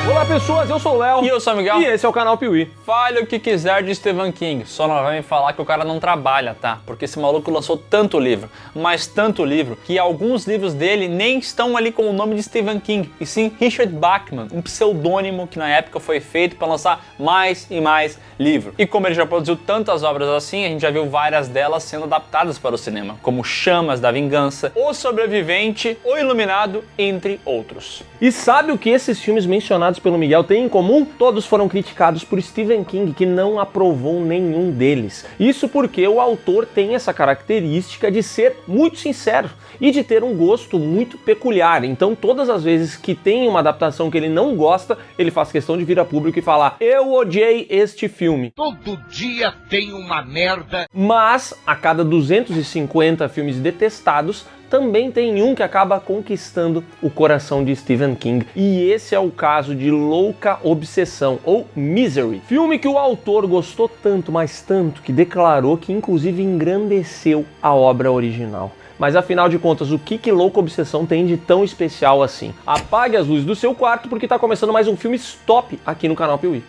Olá pessoas, eu sou o Léo. E eu sou o Miguel. E esse é o canal Piuí. Fale o que quiser de Stephen King, só não vai me falar que o cara não trabalha, tá? Porque esse maluco lançou tanto livro, mas tanto livro, que alguns livros dele nem estão ali com o nome de Stephen King, e sim Richard Bachman, um pseudônimo que na época foi feito para lançar mais e mais livro. E como ele já produziu tantas obras assim, a gente já viu várias delas sendo adaptadas para o cinema, como Chamas da Vingança, O Sobrevivente, O Iluminado, entre outros. E sabe o que esses filmes mencionados pelo Miguel têm em comum? Todos foram criticados por Stephen King, que não aprovou nenhum deles. Isso porque o autor tem essa característica de ser muito sincero e de ter um gosto muito peculiar. Então todas as vezes que tem uma adaptação que ele não gosta, ele faz questão de vir a público e falar: eu odiei este filme. Todo dia tem uma merda. Mas a cada 250 filmes detestados, também tem um que acaba conquistando o coração de Stephen King. E esse é o caso de Louca Obsessão, ou Misery. Filme que o autor gostou tanto, mas tanto, que declarou que inclusive engrandeceu a obra original. Mas afinal de contas, o que Louca Obsessão tem de tão especial assim? Apague as luzes do seu quarto porque tá começando mais um filme Stop aqui no canal Piuí.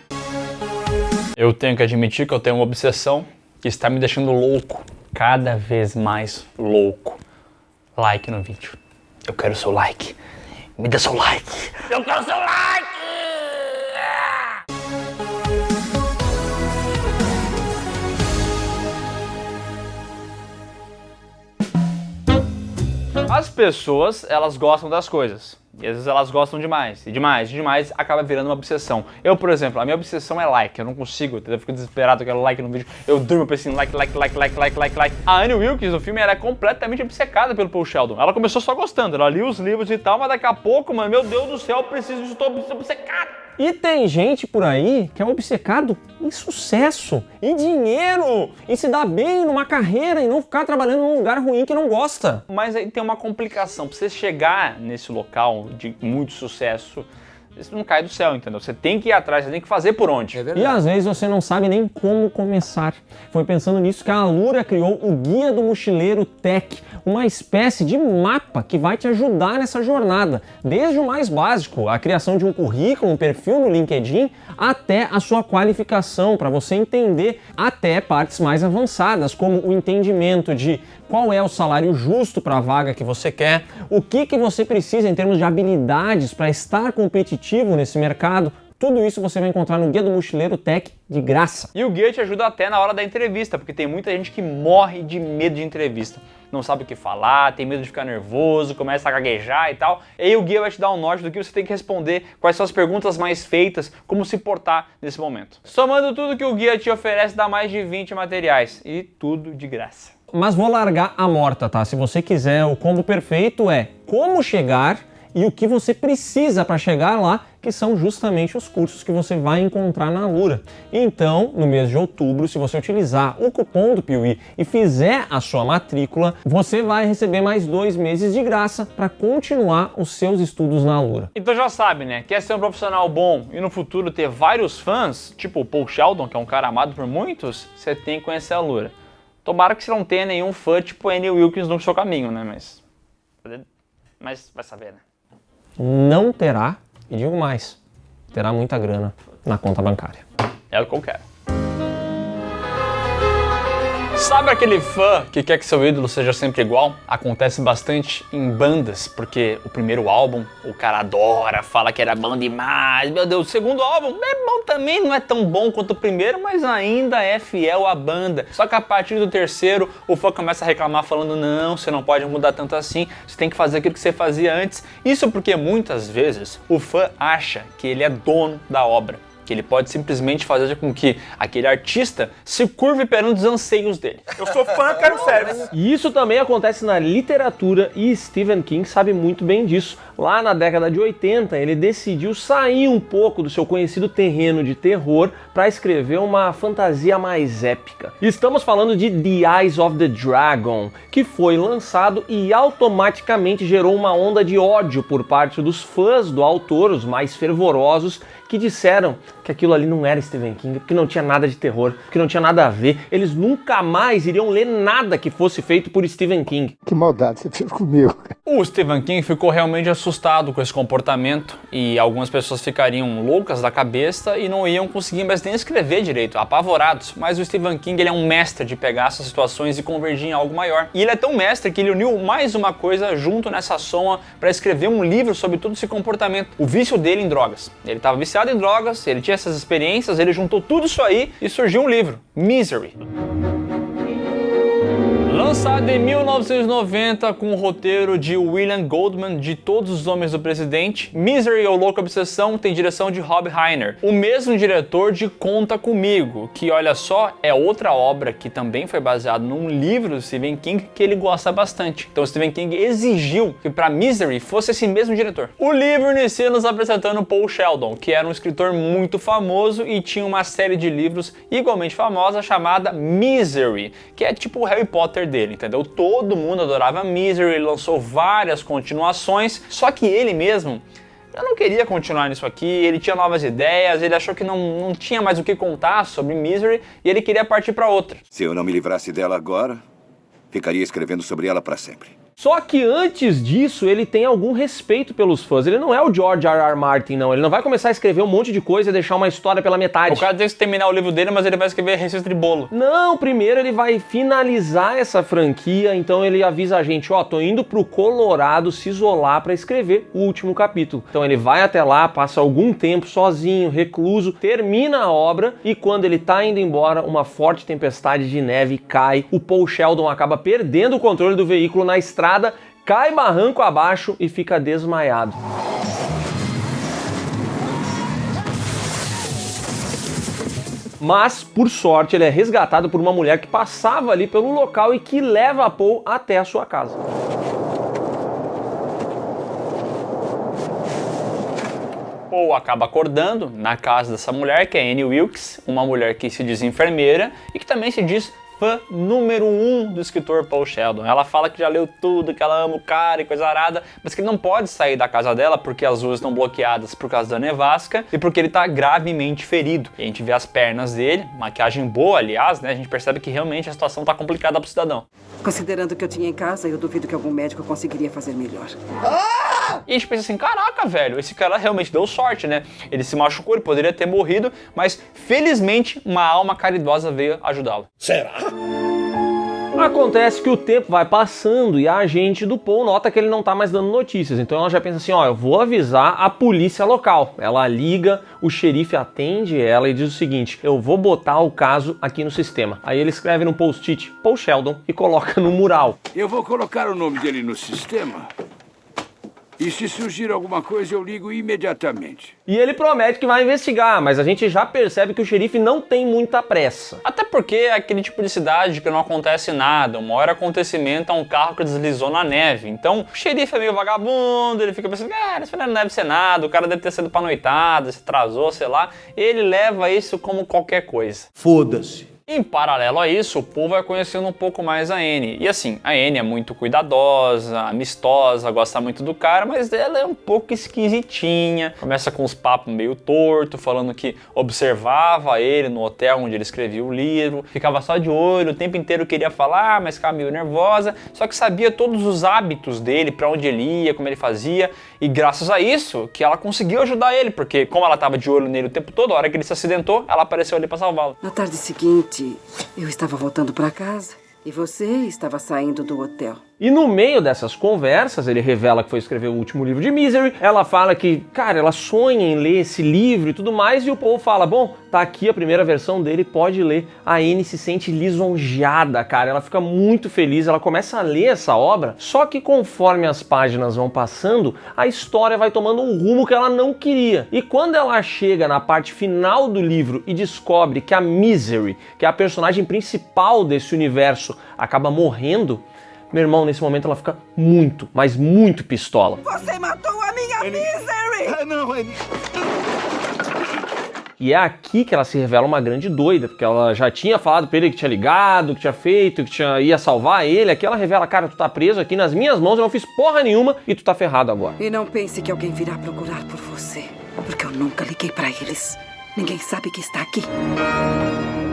Eu tenho que admitir que eu tenho uma obsessão que está me deixando louco, cada vez mais louco. Like no vídeo. Eu quero seu like. Me dá seu like. Eu quero seu like! As pessoas, elas gostam das coisas. E às vezes elas gostam demais, e demais, e demais, acaba virando uma obsessão. Eu, por exemplo, a minha obsessão é like, eu não consigo, eu fico desesperado, eu quero like no vídeo, eu durmo, eu penso em like. A Annie Wilkes no filme era completamente obcecada pelo Paul Sheldon. Ela começou só gostando, ela lia os livros e tal, mas daqui a pouco, mano, meu Deus do céu, eu preciso disso, estou obcecado. E tem gente por aí que é obcecado em sucesso, em dinheiro, em se dar bem numa carreira e não ficar trabalhando num lugar ruim que não gosta. Mas aí tem uma complicação, pra você chegar nesse local de muito sucesso, isso não cai do céu, entendeu? Você tem que ir atrás, você tem que fazer por onde. E às vezes você não sabe nem como começar. Foi pensando nisso que a Alura criou o Guia do Mochileiro Tech, uma espécie de mapa que vai te ajudar nessa jornada, desde o mais básico, a criação de um currículo, um perfil no LinkedIn, até a sua qualificação, para você entender até partes mais avançadas, como o entendimento de qual é o salário justo para a vaga que você quer, o que você precisa em termos de habilidades para estar competitivo nesse mercado. Tudo isso você vai encontrar no Guia do Mochileiro Tech de graça. E o guia te ajuda até na hora da entrevista, porque tem muita gente que morre de medo de entrevista. Não sabe o que falar, tem medo de ficar nervoso, começa a gaguejar e tal. E aí o guia vai te dar um norte do que você tem que responder, quais são as perguntas mais feitas, como se portar nesse momento. Somando tudo que o guia te oferece, dá mais de 20 materiais. E tudo de graça. Mas vou largar a morta, tá? Se você quiser, o combo perfeito é como chegar e o que você precisa para chegar lá, que são justamente os cursos que você vai encontrar na Alura. Então, no mês de outubro, se você utilizar o cupom do Piuí e fizer a sua matrícula, você vai receber mais 2 meses de graça para continuar os seus estudos na Alura. Então já sabe, né? Quer ser um profissional bom e no futuro ter vários fãs, tipo o Paul Sheldon, que é um cara amado por muitos, você tem que conhecer a Alura. Tomara que você não tenha nenhum fã tipo Annie Wilkes no seu caminho, né? Mas vai saber, né? Não terá, e digo mais, terá muita grana na conta bancária. É o que eu quero. Sabe aquele fã que quer que seu ídolo seja sempre igual? Acontece bastante em bandas, porque o primeiro álbum o cara adora, fala que era bom demais, meu Deus, o segundo álbum é bom também, não é tão bom quanto o primeiro, mas ainda é fiel à banda. Só que a partir do terceiro, o fã começa a reclamar falando: não, você não pode mudar tanto assim, você tem que fazer aquilo que você fazia antes. Isso porque muitas vezes o fã acha que ele é dono da obra, que ele pode simplesmente fazer com que aquele artista se curve perante os anseios dele. Eu sou fã, quero service. E isso também acontece na literatura e Stephen King sabe muito bem disso. Lá na década de 80, ele decidiu sair um pouco do seu conhecido terreno de terror para escrever uma fantasia mais épica. Estamos falando de The Eyes of the Dragon, que foi lançado e automaticamente gerou uma onda de ódio por parte dos fãs do autor, os mais fervorosos, que disseram que aquilo ali não era Stephen King, porque não tinha nada de terror, porque não tinha nada a ver. Eles nunca mais iriam ler nada que fosse feito por Stephen King. Que maldade você fez comigo. O Stephen King ficou realmente assustado com esse comportamento e algumas pessoas ficariam loucas da cabeça e não iam conseguir mais nem escrever direito, apavorados. Mas o Stephen King, ele é um mestre de pegar essas situações e convergir em algo maior. E ele é tão mestre que ele uniu mais uma coisa junto nessa soma para escrever um livro sobre todo esse comportamento. O vício dele em drogas. Ele estava viciado em drogas, ele tinha essas experiências, ele juntou tudo isso aí e surgiu um livro, Misery. Lançado em 1990 com o roteiro de William Goldman, de Todos os Homens do Presidente, Misery ou Louca Obsessão tem direção de Rob Reiner, o mesmo diretor de Conta Comigo, que, olha só, é outra obra que também foi baseada num livro do Stephen King que ele gosta bastante. Então Stephen King exigiu que para Misery fosse esse mesmo diretor. O livro inicia nos apresentando Paul Sheldon, que era um escritor muito famoso e tinha uma série de livros igualmente famosa chamada Misery, que é tipo o Harry Potter dele, entendeu? Todo mundo adorava Misery, ele lançou várias continuações, só que ele mesmo, eu não queria continuar nisso aqui, ele tinha novas ideias, ele achou que não tinha mais o que contar sobre Misery e ele queria partir para outra. Se eu não me livrasse dela agora, ficaria escrevendo sobre ela para sempre. Só que antes disso, ele tem algum respeito pelos fãs. Ele não é o George R.R. Martin, não. Ele não vai começar a escrever um monte de coisa e deixar uma história pela metade. O cara tem que terminar o livro dele, mas ele vai escrever receita de bolo. Não, primeiro ele vai finalizar essa franquia, então ele avisa a gente, ó, tô indo pro Colorado se isolar pra escrever o último capítulo. Então ele vai até lá, passa algum tempo sozinho, recluso, termina a obra e quando ele tá indo embora, uma forte tempestade de neve cai. O Paul Sheldon acaba perdendo o controle do veículo na estrada, cai barranco abaixo e fica desmaiado. Mas, por sorte, ele é resgatado por uma mulher que passava ali pelo local e que leva a Paul até a sua casa. Paul acaba acordando na casa dessa mulher, que é Annie Wilkes, uma mulher que se diz enfermeira e que também se diz fã número 1 do escritor Paul Sheldon. Ela fala que já leu tudo, que ela ama o cara e coisa arada, mas que ele não pode sair da casa dela porque as ruas estão bloqueadas por causa da nevasca e porque ele tá gravemente ferido. E a gente vê as pernas dele, maquiagem boa, aliás, né? A gente percebe que realmente a situação tá complicada pro cidadão. Considerando o que eu tinha em casa, eu duvido que algum médico conseguiria fazer melhor. E a gente pensa assim, caraca, velho, esse cara realmente deu sorte, né? Ele se machucou, ele poderia ter morrido, mas felizmente uma alma caridosa veio ajudá-lo. Será? Acontece que o tempo vai passando e a agente do Paul nota que ele não tá mais dando notícias. Então ela já pensa assim, ó, eu vou avisar a polícia local. Ela liga, o xerife atende ela e diz o seguinte, eu vou botar o caso aqui no sistema. Aí ele escreve no post-it Paul Sheldon e coloca no mural. Eu vou colocar o nome dele no sistema. E se surgir alguma coisa, eu ligo imediatamente. E ele promete que vai investigar, mas a gente já percebe que o xerife não tem muita pressa. Até porque é aquele tipo de cidade que não acontece nada. O maior acontecimento é um carro que deslizou na neve. Então, o xerife é meio vagabundo, ele fica pensando, isso não deve ser nada, o cara deve ter sido pra noitada, se atrasou, sei lá. Ele leva isso como qualquer coisa. Foda-se. Em paralelo a isso, o Paul vai conhecendo um pouco mais a Annie. E assim, a Annie é muito cuidadosa, amistosa, gosta muito do cara, mas ela é um pouco esquisitinha. Começa com uns papos meio torto, falando que observava ele no hotel onde ele escrevia o livro, ficava só de olho, o tempo inteiro queria falar, mas ficava meio nervosa, só que sabia todos os hábitos dele, pra onde ele ia, como ele fazia, e graças a isso que ela conseguiu ajudar ele, porque como ela tava de olho nele o tempo todo, a hora que ele se acidentou, ela apareceu ali pra salvá-lo. Na tarde seguinte, eu estava voltando para casa e você estava saindo do hotel. E no meio dessas conversas, ele revela que foi escrever o último livro de Misery, ela fala que, cara, ela sonha em ler esse livro e tudo mais, e o Paul fala, bom, tá aqui a primeira versão dele, pode ler. A Annie se sente lisonjeada, cara, ela fica muito feliz, ela começa a ler essa obra, só que conforme as páginas vão passando, a história vai tomando um rumo que ela não queria. E quando ela chega na parte final do livro e descobre que a Misery, que é a personagem principal desse universo, acaba morrendo, meu irmão, nesse momento ela fica muito, mas muito pistola. Você matou a minha Misery! Não, Annie. E é aqui que ela se revela uma grande doida, porque ela já tinha falado pra ele que tinha ligado, que tinha feito, que ia salvar ele. Aqui ela revela, cara, tu tá preso aqui nas minhas mãos, eu não fiz porra nenhuma e tu tá ferrado agora. E não pense que alguém virá procurar por você. Porque eu nunca liguei pra eles. Ninguém sabe que está aqui.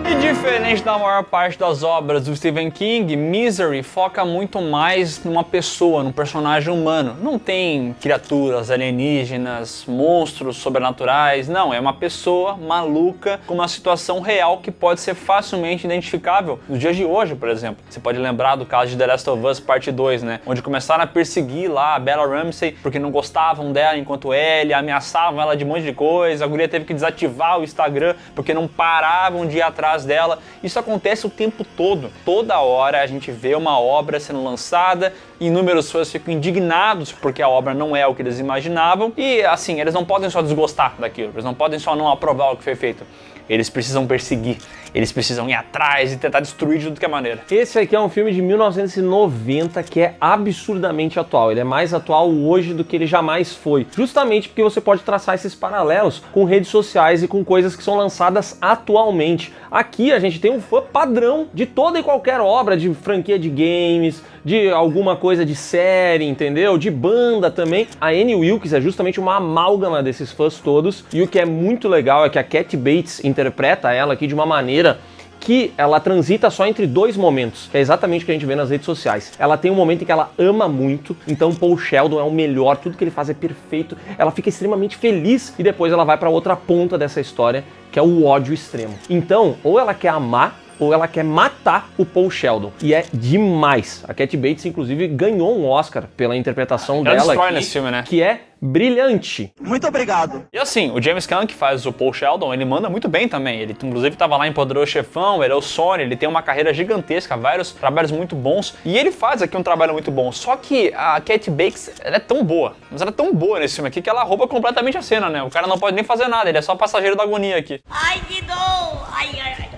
E diferente da maior parte das obras do Stephen King, Misery foca muito mais numa pessoa, num personagem humano. Não tem criaturas alienígenas, monstros sobrenaturais, não, é uma pessoa maluca com uma situação real que pode ser facilmente identificável nos dias de hoje, por exemplo. Você pode lembrar do caso de The Last of Us Parte 2, né? Onde começaram a perseguir lá a Bella Ramsey porque não gostavam dela enquanto ele, ameaçavam ela de um monte de coisa, a guria teve que desativar o Instagram porque não paravam de ir atrás dela. Isso acontece o tempo todo. Toda hora a gente vê uma obra sendo lançada, inúmeros fãs ficam indignados porque a obra não é o que eles imaginavam e assim, eles não podem só desgostar daquilo, eles não podem só não aprovar o que foi feito. Eles precisam perseguir, eles precisam ir atrás e tentar destruir de tudo que é maneira. Esse aqui é um filme de 1990 que é absurdamente atual. Ele é mais atual hoje do que ele jamais foi. Justamente porque você pode traçar esses paralelos com redes sociais e com coisas que são lançadas atualmente. Aqui a gente tem um fã padrão de toda e qualquer obra, de franquia de games, de alguma coisa de série, entendeu? De banda também. A Annie Wilkes é justamente uma amálgama desses fãs todos. E o que é muito legal é que a Kathy Bates interpreta ela aqui de uma maneira que ela transita só entre dois momentos, que é exatamente o que a gente vê nas redes sociais. Ela tem um momento em que ela ama muito, então Paul Sheldon é o melhor, tudo que ele faz é perfeito, ela fica extremamente feliz e depois ela vai para outra ponta dessa história, que é o ódio extremo. Então, ou ela quer amar, ou ela quer matar o Paul Sheldon. E é demais. A Kathy Bates, inclusive, ganhou um Oscar pela interpretação dela aqui, nesse filme, né? que é brilhante. Muito obrigado. E assim, o James Caan, que faz o Paul Sheldon, ele manda muito bem também. Ele, inclusive, estava lá em Poderoso Chefão, ele é o Sony, ele tem uma carreira gigantesca, vários trabalhos muito bons. E ele faz aqui um trabalho muito bom. Só que a Kathy Bates, ela é tão boa, mas ela é tão boa nesse filme aqui que ela rouba completamente a cena, né? O cara não pode nem fazer nada, ele é só passageiro da agonia aqui. Ai, que dor! Ai, ai, ai.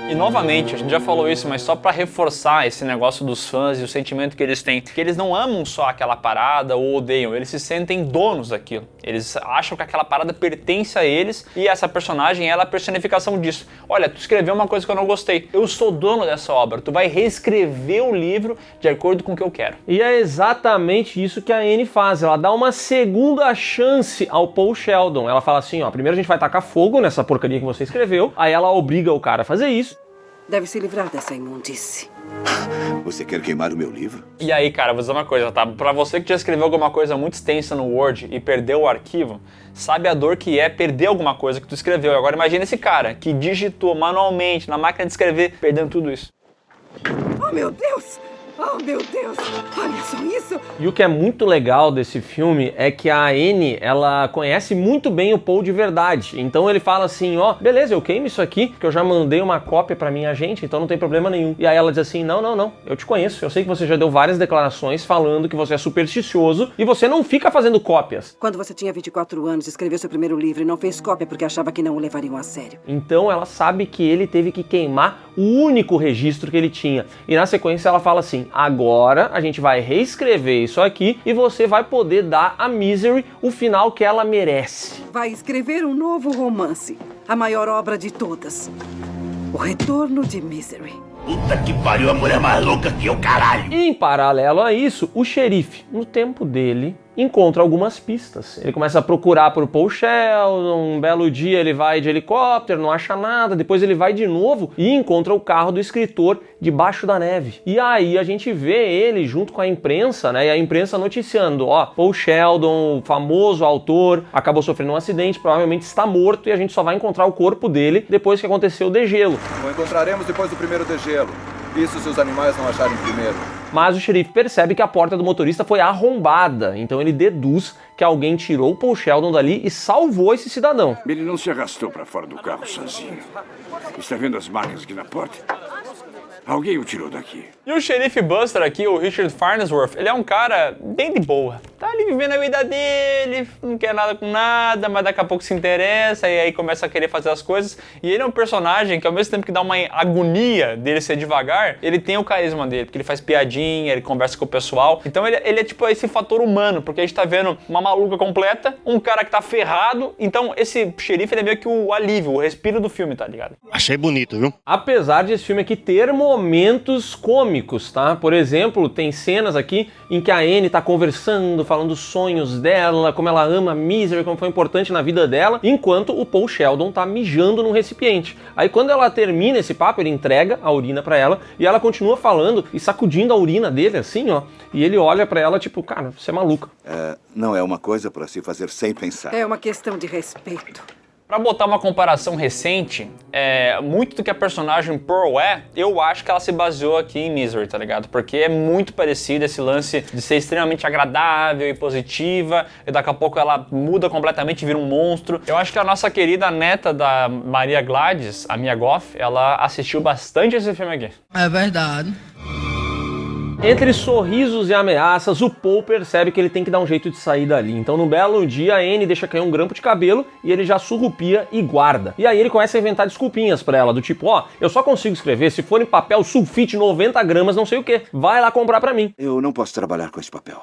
E novamente, a gente já falou isso, mas só pra reforçar esse negócio dos fãs e o sentimento que eles têm, que eles não amam só aquela parada ou odeiam, eles se sentem donos daquilo. Eles acham que aquela parada pertence a eles e essa personagem ela é a personificação disso. Olha, tu escreveu uma coisa que eu não gostei, eu sou dono dessa obra, tu vai reescrever o livro de acordo com o que eu quero. E é exatamente isso que a Annie faz, ela dá uma segunda chance ao Paul Sheldon. Ela fala assim, ó, primeiro a gente vai tacar fogo nessa porcaria que você escreveu, aí ela obriga o cara a fazer isso. Deve se livrar dessa imundice. Você quer queimar o meu livro? E aí, cara, vou dizer uma coisa, tá? Pra você que já escreveu alguma coisa muito extensa no Word e perdeu o arquivo, sabe a dor que é perder alguma coisa que tu escreveu. Agora imagina esse cara que digitou manualmente na máquina de escrever, perdendo tudo isso. Oh, meu Deus! Oh, meu Deus! Olha só isso! E o que é muito legal desse filme é que a Annie, ela conhece muito bem o Paul de verdade. Então ele fala assim, ó, beleza, eu queimo isso aqui, que eu já mandei uma cópia pra minha agente, então não tem problema nenhum. E aí ela diz assim, não, eu te conheço, eu sei que você já deu várias declarações falando que você é supersticioso e você não fica fazendo cópias. Quando você tinha 24 anos, escreveu seu primeiro livro e não fez cópia porque achava que não o levariam a sério. Então ela sabe que ele teve que queimar o único registro que ele tinha. E na sequência ela fala assim, agora a gente vai reescrever isso aqui e você vai poder dar a Misery o final que ela merece. Vai escrever um novo romance, a maior obra de todas. O Retorno de Misery. Puta que pariu, a mulher mais louca que eu, caralho! Em paralelo a isso, o xerife, no tempo dele, encontra algumas pistas. Ele começa a procurar por Paul Sheldon, um belo dia ele vai de helicóptero, não acha nada, depois ele vai de novo e encontra o carro do escritor debaixo da neve. E aí a gente vê ele junto com a imprensa, né, e a imprensa noticiando, ó, Paul Sheldon, o famoso autor, acabou sofrendo um acidente, provavelmente está morto e a gente só vai encontrar o corpo dele depois que aconteceu o degelo. O encontraremos depois do primeiro degelo. Isso se os animais não acharem primeiro. Mas o xerife percebe que a porta do motorista foi arrombada, então ele deduz que alguém tirou o Paul Sheldon dali e salvou esse cidadão. Ele não se arrastou para fora do carro sozinho. Está vendo as marcas aqui na porta? Alguém o tirou daqui. E o xerife Buster aqui, o Richard Farnsworth, ele é um cara bem de boa. Tá ali vivendo a vida dele, não quer nada com nada, mas daqui a pouco se interessa e aí começa a querer fazer as coisas. E ele é um personagem que ao mesmo tempo que dá uma agonia dele ser devagar, ele tem o carisma dele, porque ele faz piadinha, ele conversa com o pessoal. Então ele é tipo esse fator humano, porque a gente tá vendo uma maluca completa, um cara que tá ferrado. Então esse xerife ele é meio que o alívio, o respiro do filme, tá ligado? Achei bonito, viu? Apesar de esse filme aqui ter momentos momentos cômicos, tá? Por exemplo, tem cenas aqui em que a Anne tá conversando, falando dos sonhos dela, como ela ama a Misery, como foi importante na vida dela, enquanto o Paul Sheldon tá mijando num recipiente. Aí quando ela termina esse papo, ele entrega a urina pra ela e ela continua falando e sacudindo a urina dele assim, ó. E ele olha pra ela tipo, cara, você é maluca. Não é uma coisa para se fazer sem pensar. É uma questão de respeito. Pra botar uma comparação recente, muito do que a personagem Pearl eu acho que ela se baseou aqui em Misery, tá ligado? Porque é muito parecido esse lance de ser extremamente agradável e positiva, e daqui a pouco ela muda completamente e vira um monstro. Eu acho que a nossa querida neta da Maria Gladys, a Mia Goth, ela assistiu bastante esse filme aqui. É verdade. Entre sorrisos e ameaças, o Paul percebe que ele tem que dar um jeito de sair dali. Então, num belo dia, a Anne deixa cair um grampo de cabelo e ele já surrupia e guarda. E aí ele começa a inventar desculpinhas pra ela, do tipo, ó, eu só consigo escrever se for em papel sulfite 90 gramas, não sei o quê. Vai lá comprar pra mim. Eu não posso trabalhar com esse papel.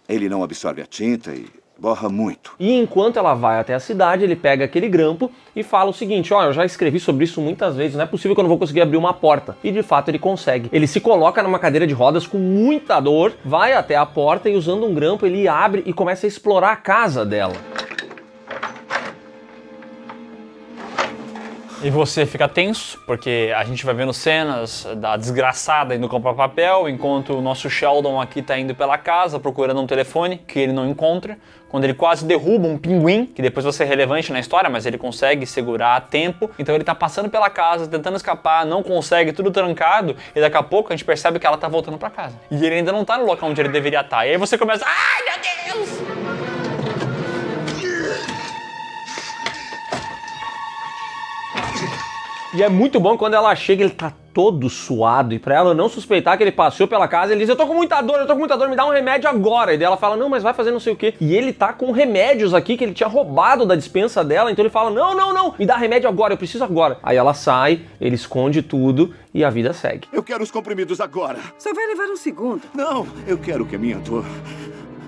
Ele não absorve a tinta e borra muito. E enquanto ela vai até a cidade, ele pega aquele grampo e fala o seguinte, ó, eu já escrevi sobre isso muitas vezes, não é possível que eu não vou conseguir abrir uma porta. E de fato ele consegue. Ele se coloca numa cadeira de rodas com muita dor, vai até a porta e usando um grampo ele abre e começa a explorar a casa dela. E você fica tenso, porque a gente vai vendo cenas da desgraçada indo comprar papel, enquanto o nosso Sheldon aqui tá indo pela casa procurando um telefone que ele não encontra, quando ele quase derruba um pinguim, que depois vai ser relevante na história, mas ele consegue segurar a tempo. Então ele tá passando pela casa, tentando escapar, não consegue, tudo trancado, e daqui a pouco a gente percebe que ela tá voltando pra casa. E ele ainda não tá no local onde ele deveria estar. E aí você começa, ai meu Deus! E é muito bom quando ela chega, ele tá todo suado, e pra ela não suspeitar que ele passeou pela casa, ele diz, eu tô com muita dor, me dá um remédio agora. E daí ela fala, não, mas vai fazer não sei o quê. E ele tá com remédios aqui que ele tinha roubado da despensa dela, então ele fala, não, me dá remédio agora, eu preciso agora. Aí ela sai, ele esconde tudo e a vida segue. Eu quero os comprimidos agora. Só vai levar um segundo. Não, eu quero que a minha dor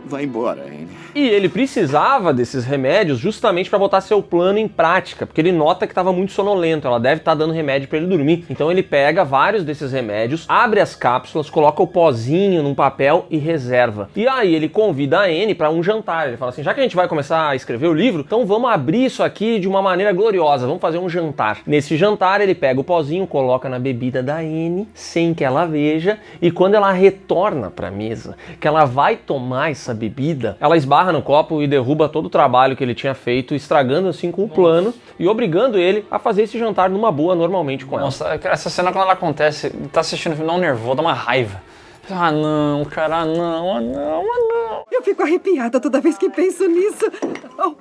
vá embora, Anne. E ele precisava desses remédios justamente para botar seu plano em prática, porque ele nota que estava muito sonolento, ela deve estar dando remédio para ele dormir. Então ele pega vários desses remédios, abre as cápsulas, coloca o pozinho num papel e reserva. E aí ele convida a Anne para um jantar. Ele fala assim, já que a gente vai começar a escrever o livro, então vamos abrir isso aqui de uma maneira gloriosa, vamos fazer um jantar. Nesse jantar ele pega o pozinho, coloca na bebida da Anne, sem que ela veja, e quando ela retorna para a mesa, que ela vai tomar essa bebida, ela esbarra no copo e derruba todo o trabalho que ele tinha feito, estragando assim com o plano e obrigando ele a fazer esse jantar numa boa normalmente com ela. Nossa, essa cena quando ela acontece, tá assistindo o filme, não nervoso, dá uma raiva. Ah não, cara, não. Eu fico arrepiada toda vez que penso nisso. Oh,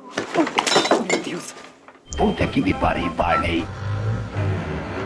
meu Deus. Puta que me pariu, Barney.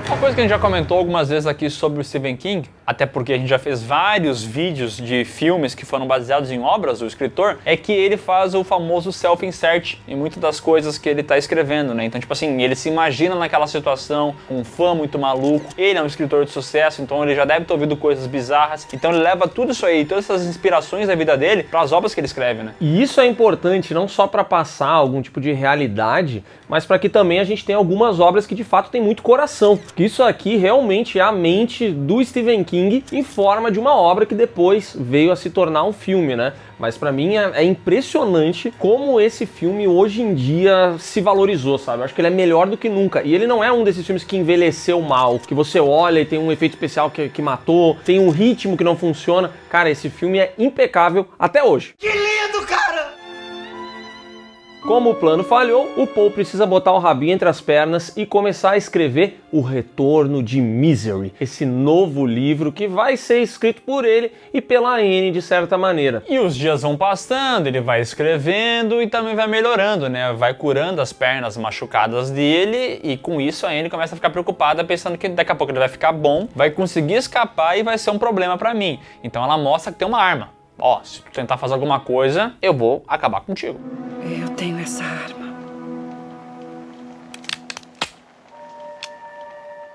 Uma coisa que a gente já comentou algumas vezes aqui sobre o Stephen King, até porque a gente já fez vários vídeos de filmes que foram baseados em obras do escritor, é que ele faz o famoso self-insert em muitas das coisas que ele tá escrevendo, né? Então, tipo assim, ele se imagina naquela situação, um fã muito maluco, ele é um escritor de sucesso, então ele já deve ter ouvido coisas bizarras, então ele leva tudo isso aí, todas essas inspirações da vida dele para as obras que ele escreve, né? E isso é importante não só para passar algum tipo de realidade, mas para que também a gente tenha algumas obras que de fato têm muito coração. Porque isso aqui realmente é a mente do Stephen King em forma de uma obra que depois veio a se tornar um filme, né? Mas pra mim é impressionante como esse filme hoje em dia se valorizou, sabe? Eu acho que ele é melhor do que nunca. E ele não é um desses filmes que envelheceu mal, que você olha e tem um efeito especial que matou, tem um ritmo que não funciona. Cara, esse filme é impecável até hoje. Que lindo, cara! Como o plano falhou, o Paul precisa botar o rabinho entre as pernas e começar a escrever O Retorno de Misery, esse novo livro que vai ser escrito por ele e pela Anne de certa maneira. E os dias vão passando, ele vai escrevendo e também vai melhorando, né? Vai curando as pernas machucadas dele e com isso a Anne começa a ficar preocupada, pensando que daqui a pouco ele vai ficar bom, vai conseguir escapar e vai ser um problema pra mim. Então ela mostra que tem uma arma. Ó, se tu tentar fazer alguma coisa, eu vou acabar contigo. Eu tenho essa arma.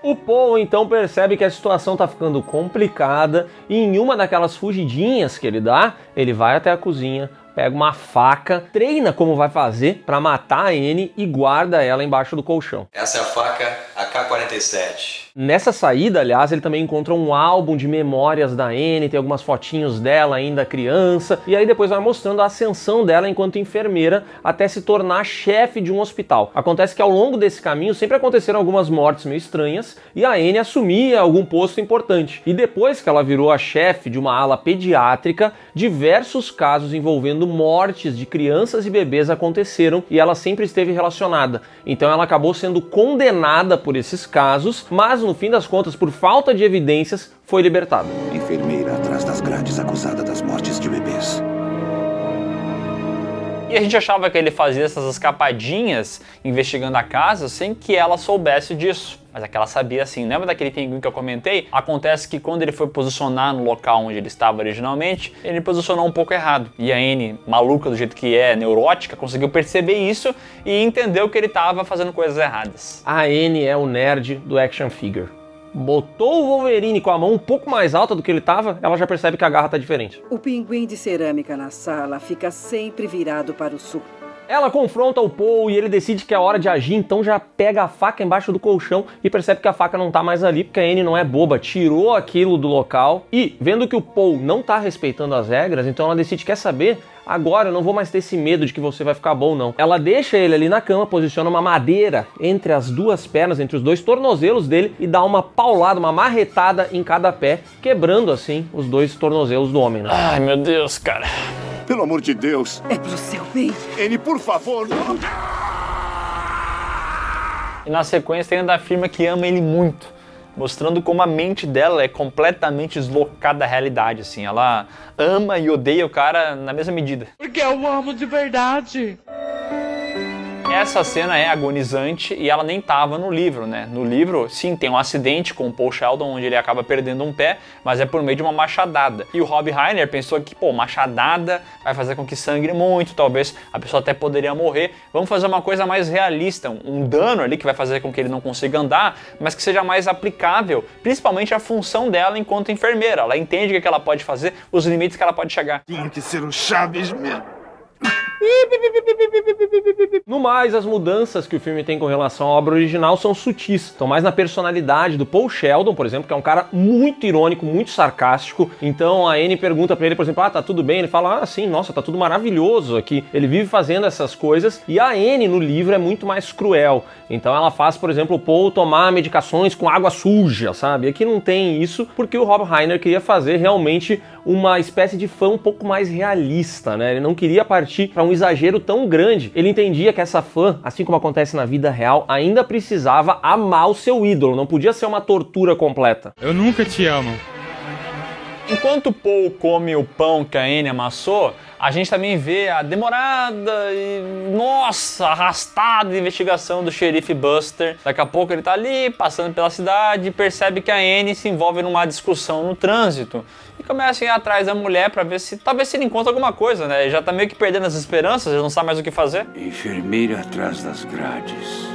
O Paul então percebe que a situação tá ficando complicada e em uma daquelas fugidinhas que ele dá, ele vai até a cozinha, pega uma faca, treina como vai fazer pra matar a Anne e guarda ela embaixo do colchão. Essa é a faca AK-47. Nessa saída, aliás, ele também encontra um álbum de memórias da Annie, tem algumas fotinhos dela ainda criança, e aí depois vai mostrando a ascensão dela enquanto enfermeira até se tornar chefe de um hospital. Acontece que ao longo desse caminho sempre aconteceram algumas mortes meio estranhas e a Annie assumia algum posto importante. E depois que ela virou a chefe de uma ala pediátrica, diversos casos envolvendo mortes de crianças e bebês aconteceram e ela sempre esteve relacionada. Então ela acabou sendo condenada por esses casos, mas no fim das contas, por falta de evidências, foi libertada. Enfermeira atrás das grades acusada das mortes de bebês. E a gente achava que ele fazia essas escapadinhas investigando a casa sem que ela soubesse disso. Mas é que ela sabia assim. Lembra daquele pinguim que eu comentei? Acontece que quando ele foi posicionar no local onde ele estava originalmente, ele posicionou um pouco errado. E a Annie, maluca do jeito que é, neurótica, conseguiu perceber isso e entendeu que ele estava fazendo coisas erradas. A Annie é o nerd do action figure. Botou o Wolverine com a mão um pouco mais alta do que ele estava, ela já percebe que a garra tá diferente. O pinguim de cerâmica na sala fica sempre virado para o sul. Ela confronta o Paul e ele decide que é hora de agir, então já pega a faca embaixo do colchão e percebe que a faca não tá mais ali, porque a Annie não é boba, tirou aquilo do local e, vendo que o Paul não tá respeitando as regras, então ela decide, quer saber? Agora eu não vou mais ter esse medo de que você vai ficar bom, não. Ela deixa ele ali na cama, posiciona uma madeira entre as duas pernas, entre os dois tornozelos dele e dá uma paulada, uma marretada em cada pé, quebrando assim os dois tornozelos do homem, né? Ai, meu Deus, cara. Pelo amor de Deus. É pro seu bem. Annie, por favor. Não. E na sequência ainda afirma que ama ele muito, mostrando como a mente dela é completamente deslocada da realidade, assim. Ela ama e odeia o cara na mesma medida. Porque eu amo de verdade. Essa cena é agonizante e ela nem tava no livro, né? No livro, sim, tem um acidente com o Paul Sheldon onde ele acaba perdendo um pé, mas é por meio de uma machadada. E o Rob Reiner pensou que, pô, machadada vai fazer com que sangre muito, talvez a pessoa até poderia morrer. Vamos fazer uma coisa mais realista, um dano ali que vai fazer com que ele não consiga andar, mas que seja mais aplicável, principalmente a função dela enquanto enfermeira. Ela entende o que ela pode fazer, os limites que ela pode chegar. Tinha que ser o Chaves mesmo. No mais, as mudanças que o filme tem com relação à obra original são sutis. Estão mais na personalidade do Paul Sheldon, por exemplo, que é um cara muito irônico, muito sarcástico. Então a Annie pergunta pra ele, por exemplo, tá tudo bem? Ele fala, sim, nossa, tá tudo maravilhoso aqui. Ele vive fazendo essas coisas. E a Annie no livro é muito mais cruel. Então ela faz, por exemplo, o Paul tomar medicações com água suja, sabe? Aqui não tem isso, porque o Rob Reiner queria fazer realmente uma espécie de fã um pouco mais realista, né? Ele não queria partir para um exagero tão grande. Ele entendia que essa fã, assim como acontece na vida real, ainda precisava amar o seu ídolo, não podia ser uma tortura completa. Eu nunca te amo. Enquanto o Paul come o pão que a Annie amassou, a gente também vê a demorada e, nossa, arrastada investigação do xerife Buster. Daqui a pouco ele tá ali, passando pela cidade e percebe que a Annie se envolve numa discussão no trânsito. E começa a ir atrás da mulher pra ver se, talvez se ele encontra alguma coisa, né? Ele já tá meio que perdendo as esperanças, ele não sabe mais o que fazer. Enfermeira atrás das grades.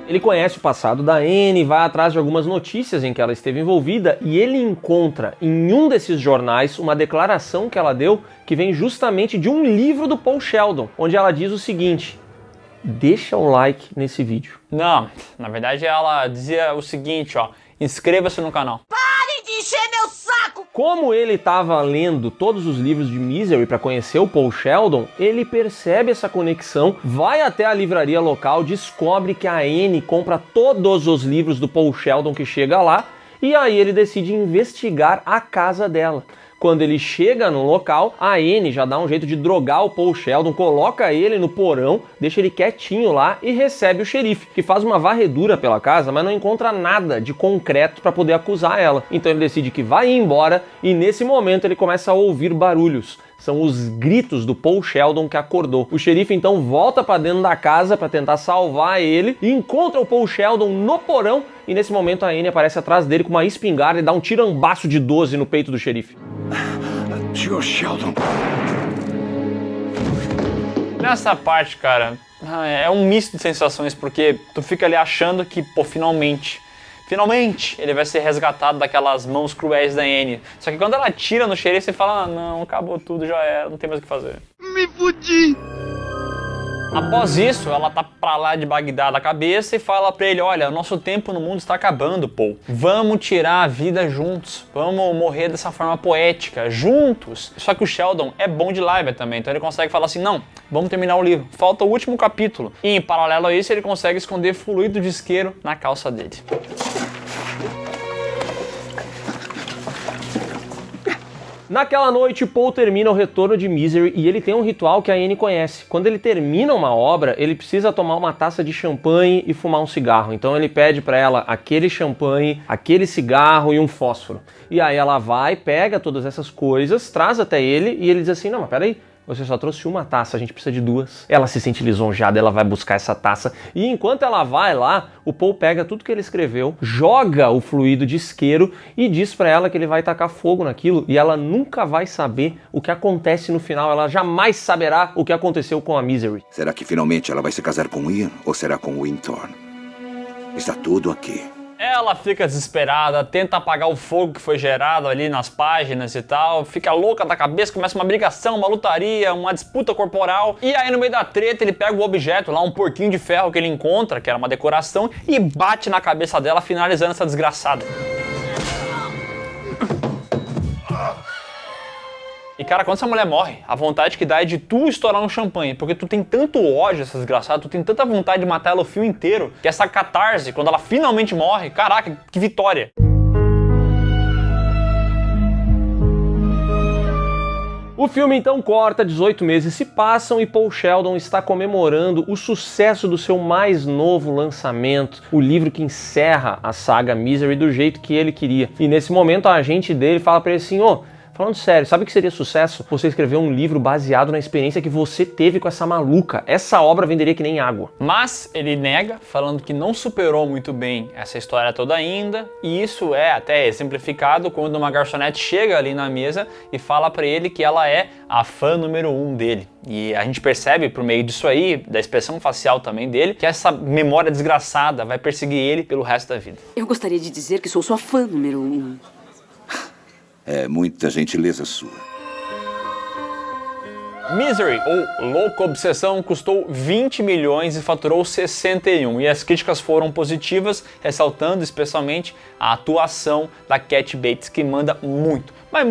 Ele conhece o passado da Annie, vai atrás de algumas notícias em que ela esteve envolvida e ele encontra em um desses jornais uma declaração que ela deu que vem justamente de um livro do Paul Sheldon, onde ela diz o seguinte: deixa um like nesse vídeo. Não, na verdade ela dizia o seguinte, ó, inscreva-se no canal. Pare de encher meu saco! Como ele estava lendo todos os livros de Misery para conhecer o Paul Sheldon, ele percebe essa conexão, vai até a livraria local, descobre que a Annie compra todos os livros do Paul Sheldon que chega lá, e aí ele decide investigar a casa dela. Quando ele chega no local, a Annie já dá um jeito de drogar o Paul Sheldon, coloca ele no porão, deixa ele quietinho lá e recebe o xerife, que faz uma varredura pela casa, mas não encontra nada de concreto para poder acusar ela. Então ele decide que vai embora e nesse momento ele começa a ouvir barulhos. São os gritos do Paul Sheldon que acordou. O xerife então volta para dentro da casa para tentar salvar ele e encontra o Paul Sheldon no porão e nesse momento a Annie aparece atrás dele com uma espingarda e dá um tirambaço de 12 no peito do xerife. Sr. Sheldon. Nessa parte, cara, é um misto de sensações, porque tu fica ali achando que, pô, finalmente ele vai ser resgatado daquelas mãos cruéis da Annie. Só que quando ela tira no xerife, você fala, não, acabou tudo, já era, não tem mais o que fazer. Me fudi! Após isso, ela tá pra lá de Bagdá da cabeça e fala pra ele, olha, nosso tempo no mundo está acabando, Paul. Vamos tirar a vida juntos. Vamos morrer dessa forma poética, juntos. Só que o Sheldon é bom de lábia também, então ele consegue falar assim, não, vamos terminar o livro. Falta o último capítulo. E em paralelo a isso, ele consegue esconder fluido de isqueiro na calça dele. Naquela noite, Paul termina o retorno de Misery e ele tem um ritual que a Anne conhece. Quando ele termina uma obra, ele precisa tomar uma taça de champanhe e fumar um cigarro. Então ele pede pra ela aquele champanhe, aquele cigarro e um fósforo. E aí ela vai, pega todas essas coisas, traz até ele e ele diz assim, não, mas peraí, você só trouxe uma taça, a gente precisa de duas. Ela se sente lisonjada, ela vai buscar essa taça. E enquanto ela vai lá, o Paul pega tudo que ele escreveu, joga o fluido de isqueiro e diz pra ela que ele vai tacar fogo naquilo. E ela nunca vai saber o que acontece no final. Ela jamais saberá o que aconteceu com a Misery. Será que finalmente ela vai se casar com Ian ou será com Winthorne? Está tudo aqui. Ela fica desesperada, tenta apagar o fogo que foi gerado ali nas páginas e tal, fica louca da cabeça, começa uma brigação, uma lutaria, uma disputa corporal, e aí no meio da treta ele pega o objeto lá, um porquinho de ferro que ele encontra, que era uma decoração, e bate na cabeça dela, finalizando essa desgraçada. E cara, quando essa mulher morre, a vontade que dá é de tu estourar um champanhe, porque tu tem tanto ódio dessa desgraçada, tu tem tanta vontade de matar ela o fio inteiro, que essa catarse, quando ela finalmente morre, caraca, que vitória! O filme então corta, 18 meses se passam e Paul Sheldon está comemorando o sucesso do seu mais novo lançamento, o livro que encerra a saga Misery do jeito que ele queria. E nesse momento a agente dele fala pra ele assim, falando sério, sabe o que seria sucesso? Você escrever um livro baseado na experiência que você teve com essa maluca. Essa obra venderia que nem água. Mas ele nega, falando que não superou muito bem essa história toda ainda, e isso é até exemplificado quando uma garçonete chega ali na mesa e fala pra ele que ela é a fã número 1 dele. E a gente percebe por meio disso aí, da expressão facial também dele, que essa memória desgraçada vai perseguir ele pelo resto da vida. Eu gostaria de dizer que sou sua fã número 1. É muita gentileza sua. Misery, ou Louca Obsessão, custou 20 milhões e faturou 61. E as críticas foram positivas, ressaltando especialmente a atuação da Kathy Bates, que manda muito, mas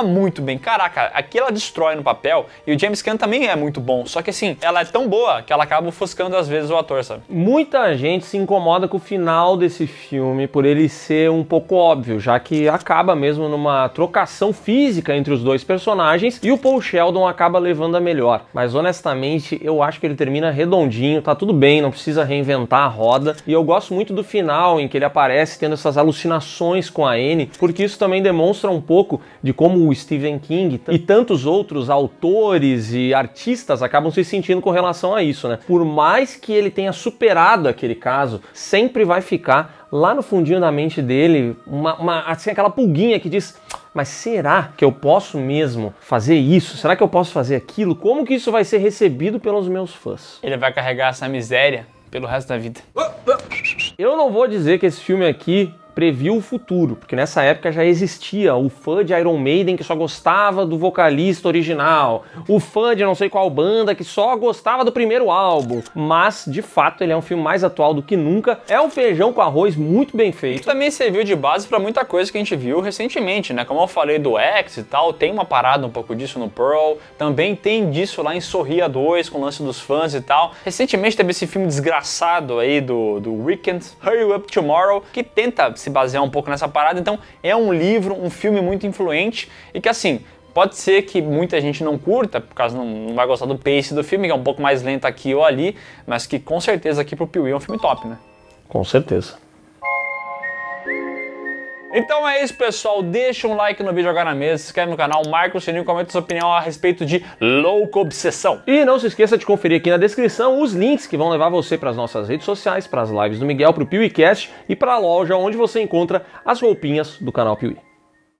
muito bem. Caraca, aqui ela destrói no papel, e o James Caan também é muito bom, só que assim, ela é tão boa que ela acaba ofuscando às vezes o ator, sabe? Muita gente se incomoda com o final desse filme por ele ser um pouco óbvio, já que acaba mesmo numa trocação física entre os dois personagens e o Paul Sheldon acaba levando a melhor. Mas honestamente, eu acho que ele termina redondinho, tá tudo bem, não precisa reinventar a roda. E eu gosto muito do final, em que ele aparece tendo essas alucinações com a Anne, porque isso também demonstra um pouco de como o Stephen King e tantos outros autores e artistas acabam se sentindo com relação a isso, né? Por mais que ele tenha superado aquele caso, sempre vai ficar lá no fundinho da mente dele assim, aquela pulguinha que diz: mas será que eu posso mesmo fazer isso? Será que eu posso fazer aquilo? Como que isso vai ser recebido pelos meus fãs? Ele vai carregar essa miséria pelo resto da vida. Eu não vou dizer que esse filme aqui previu o futuro, porque nessa época já existia o fã de Iron Maiden que só gostava do vocalista original, o fã de não sei qual banda que só gostava do primeiro álbum, mas de fato ele é um filme mais atual do que nunca, é um feijão com arroz muito bem feito. E também serviu de base pra muita coisa que a gente viu recentemente, né? Como eu falei do X e tal, tem uma parada um pouco disso no Pearl, também tem disso lá em Sorria 2, com o lance dos fãs e tal. Recentemente teve esse filme desgraçado aí do Weeknd, Hurry Up Tomorrow, que tenta se basear um pouco nessa parada. Então é um livro, um filme muito influente e que assim, pode ser que muita gente não curta, por causa não vai gostar do pace do filme, que é um pouco mais lento aqui ou ali, mas que com certeza aqui pro Piuí é um filme top, né? Com certeza. Então é isso, pessoal. Deixa um like no vídeo agora na mesa, se inscreve no canal, marca o sininho, comenta sua opinião a respeito de Louca Obsessão. E não se esqueça de conferir aqui na descrição os links que vão levar você para as nossas redes sociais, para as lives do Miguel, para o PeeWeeCast e para a loja onde você encontra as roupinhas do canal Piuí.